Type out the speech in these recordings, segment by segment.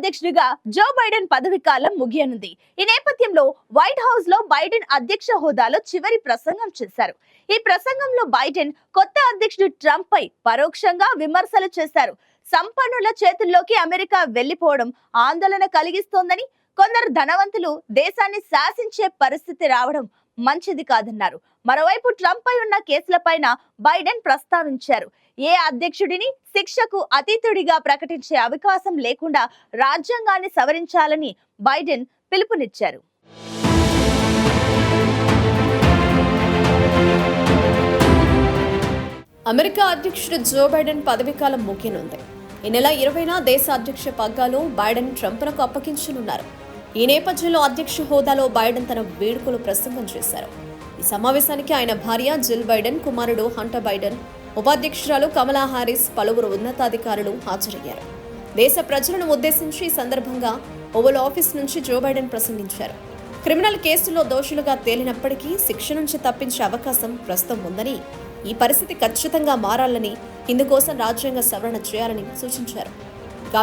అధ్యక్షుడిగా Joe Biden పదవి కాలం ముగియనుంది. ఈ నేపథ్యంలో వైట్ హౌస్ లో బైడెన్ అధ్యక్ష హోదాలో చివరి ప్రసంగం చేశారు. ఈ ప్రసంగంలో బైడెన్ కొత్త అధ్యక్షుడు ట్రంప్ పై పరోక్షంగా విమర్శలు చేశారు. సంపన్నుల చేతుల్లోకి అమెరికా వెళ్లిపోవడం ఆందోళన కలిగిస్తోందని, కొందరు ధనవంతులు దేశాన్ని శాసించే పరిస్థితి రావడం మంచిది కాదన్నారు. మరోవైపు ట్రంప్ పై ఉన్న కేసులపైన బైడెన్ ప్రస్తావించారు. ఏ అధ్యక్షుడిని శిక్షకు అతీతుడిగా ప్రకటించే అవకాశం లేకుండా రాజ్యాంగాన్ని సవరించాలని బైడెన్ పిలుపునిచ్చారు. అమెరికా అధ్యక్షుడు జో బైడెన్ పదవీకాలం ముగియనుంది. ఈ నెల 20న దేశ అధ్యక్ష పగ్గాలు బైడెన్ ట్రంప్నకు అప్పగించనున్నారు. ఈ నేపథ్యంలో అధ్యక్ష హోదాలో బైడెన్ తన వేడుకలు ప్రసంగం చేశారు. ఈ సమావేశానికి ఆయన భార్య జిల్ బైడెన్, కుమారుడు హంటర్ బైడెన్, ఉపాధ్యక్షురాలు కమలా హారిస్, పలువురు ఉన్నతాధికారులు హాజరయ్యారు. దేశ ప్రజలను ఉద్దేశించి ఈ సందర్భంగా ఓవల్ ఆఫీస్ నుంచి జో బైడెన్ ప్రసంగించారు. క్రిమినల్ కేసుల్లో దోషులుగా తేలినప్పటికీ శిక్ష నుంచి తప్పించే అవకాశం ప్రస్తుతం ఉందని, ఈ పరిస్థితి ఖచ్చితంగా మారాలని, ఇందుకోసం రాజ్యాంగ సవరణ చేయాలని సూచించారు.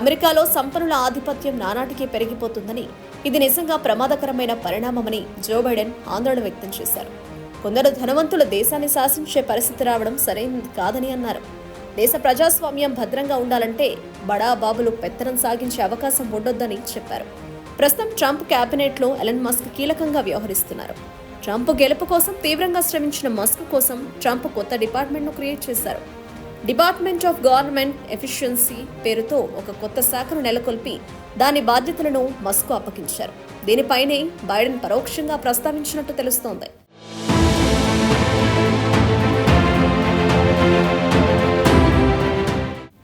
అమెరికాలో సంపన్నుల ఆధిపత్యం నానాటికి పెరిగిపోతుందని, ఇది నిజంగా ప్రమాదకరమైన పరిణామమని జో బైడెన్ ఆందోళన వ్యక్తం చేశారు. కొందరు ధనవంతులు దేశాన్ని శాసించే పరిస్థితి రావడం సరైనది కాదని అన్నారు. దేశ ప్రజాస్వామ్యం భద్రంగా ఉండాలంటే బడా బాబులు పెత్తనం సాగించే అవకాశం ఉండొద్దని చెప్పారు. ప్రస్తుతం ట్రంప్ కేబినెట్లో ఎలన్ మస్క్ కీలకంగా వ్యవహరిస్తున్నారు. ట్రంప్ గెలుపు కోసం తీవ్రంగా శ్రమించిన మస్క్ కోసం ట్రంప్ కొత్త డిపార్ట్మెంట్ను క్రియేట్ చేశారు. డిపార్ట్మెంట్ ఆఫ్ గవర్నమెంట్ ఎఫిషియన్సీ పేరుతో ఒక కొత్త శాఖను నెలకొల్పి దాని బాధ్యతలను మస్క్ అప్పగించారు. దీనిపైనే బైడెన్ పరోక్షంగా ప్రస్తావించినట్టు తెలుస్తోంది.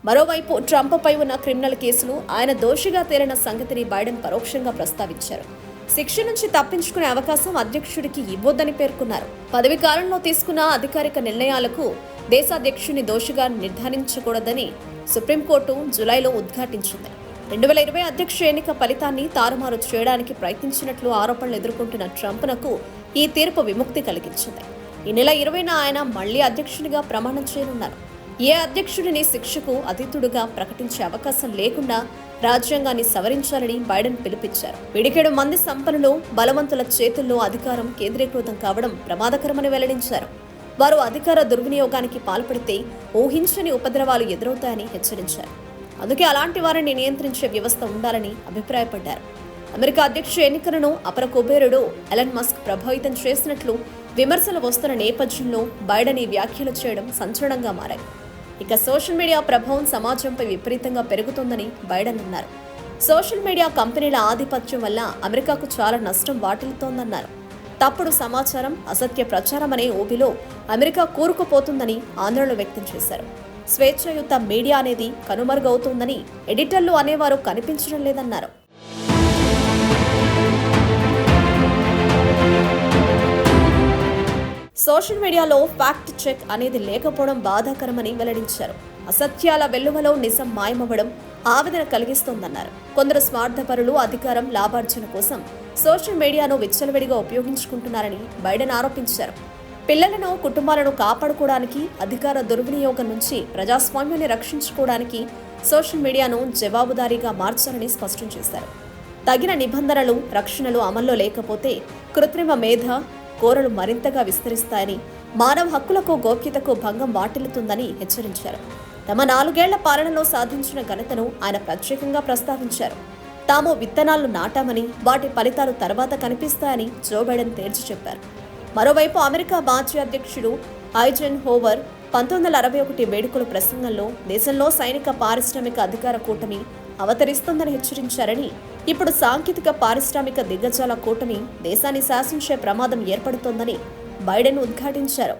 మరోవైపు ట్రంప్ పై ఉన్న క్రిమినల్ కేసులు ఆయన దోషిగా తేలిన సంగతిని బైడెన్ పరోక్షంగా ప్రస్తావించారు. శిక్ష నుంచి తప్పించుకునే అవకాశం అధ్యక్షుడికి ఇవ్వొద్దని పేర్కొన్నారు. పదవి కాలంలో తీసుకున్న అధికారిక నిర్ణయాలకు దేశాధ్యక్షుని దోషిగా నిర్ధారించకూడదని సుప్రీంకోర్టు జులైలో ఉద్ఘాటించింది. 2020 అధ్యక్ష ఎన్నిక ఫలితాన్ని తారుమారు చేయడానికి ప్రయత్నించినట్లు ఆరోపణలు ఎదుర్కొంటున్న ట్రంప్నకు ఈ తీర్పు విముక్తి కలిగించింది. ఈ నెల 20న ఆయన మళ్లీ అధ్యక్షునిగా ప్రమాణం చేయనున్నారు. ఏ అధ్యక్షుడిని శిక్షకు అతీతుడుగా ప్రకటించే అవకాశం లేకుండా రాజ్యాంగాన్ని సవరించాలని బైడెన్ పిలుపిచ్చారు. పిడికెడు మంది సంపన్నులు, బలవంతుల చేతుల్లో అధికారం కేంద్రీకృతం కావడం ప్రమాదకరమని వెల్లడించారు. వారు అధికార దుర్వినియోగానికి పాల్పడితే ఊహించని ఉపద్రవాలు ఎదురవుతాయని హెచ్చరించారు. అందుకే అలాంటి వారిని నియంత్రించే వ్యవస్థ ఉండాలని అభిప్రాయపడ్డారు. అమెరికా అధ్యక్ష ఎన్నికలను అపర కుబేరుడు ఎలన్ మస్క్ ప్రభావితం చేసినట్లు విమర్శలు వస్తున్న నేపథ్యంలో బైడెన్ ఈ వ్యాఖ్యలు చేయడం సంచలనంగా మారాయి. ఇక సోషల్ మీడియా ప్రభావం సమాజంపై విపరీతంగా పెరుగుతోందని బైడెన్ అన్నారు. సోషల్ మీడియా కంపెనీల ఆధిపత్యం వల్ల అమెరికాకు చాలా నష్టం వాటిల్లుతోందన్నారు. తప్పుడు సమాచారం, అసత్య ప్రచారం అనే ఊబిలో అమెరికా కూరుకుపోతుందని ఆందోళన వ్యక్తం చేశారు. స్వేచ్ఛాయుత మీడియా అనేది కనుమరుగవుతోందని, ఎడిటర్లు అనేవారు కనిపించడం లేదన్నారు. సోషల్ మీడియాలో ఫ్యాక్ట్ చెక్ అనేది లేకపోవడం బాధాకరమని వెల్లడించారు. అసత్యాల వెల్లువలో నిజం మాయమవ్వడం ఆవేదన కలిగిస్తోందన్నారు. కొందరు స్వార్థపరులు అధికారం, లాభార్జన కోసం సోషల్ మీడియాను విచ్చలవిడిగా ఉపయోగించుకుంటున్నారని బైడెన్ ఆరోపించారు. పిల్లలను, కుటుంబాలను కాపాడుకోవడానికి, అధికార దుర్వినియోగం నుంచి ప్రజాస్వామ్యాన్ని రక్షించుకోవడానికి సోషల్ మీడియాను జవాబుదారీగా మార్చాలని స్పష్టం చేశారు. తగిన నిబంధనలు, రక్షణలు అమల్లో లేకపోతే కృత్రిమ మేధ కోరలు మరింతగా విస్తరిస్తాయని, మానవ హక్కులకు, గోప్యతకు భంగం వాటిల్లుతుందని హెచ్చరించారు. తమ 4 ఏళ్ల పాలనలో సాధించిన ఘనతను ఆయన ప్రత్యేకంగా ప్రస్తావించారు. తాము విత్తనాలను నాటామని, వాటి ఫలితాలు తర్వాత కనిపిస్తాయని జో బైడెన్ తేల్చి చెప్పారు. మరోవైపు అమెరికా మాజీ అధ్యక్షుడు ఐజెన్ హోవర్ 1961 వేడుకల ప్రసంగంలో దేశంలో సైనిక, పారిశ్రామిక అధికార కూటమి అవతరిస్తుందని హెచ్చరించారని, ఇప్పుడు సాంకేతిక, పారిశ్రామిక దిగ్గజాల కూటమి దేశాన్ని శాసించే ప్రమాదం ఏర్పడుతోందని బైడెన్ ఉద్ఘాటించారు.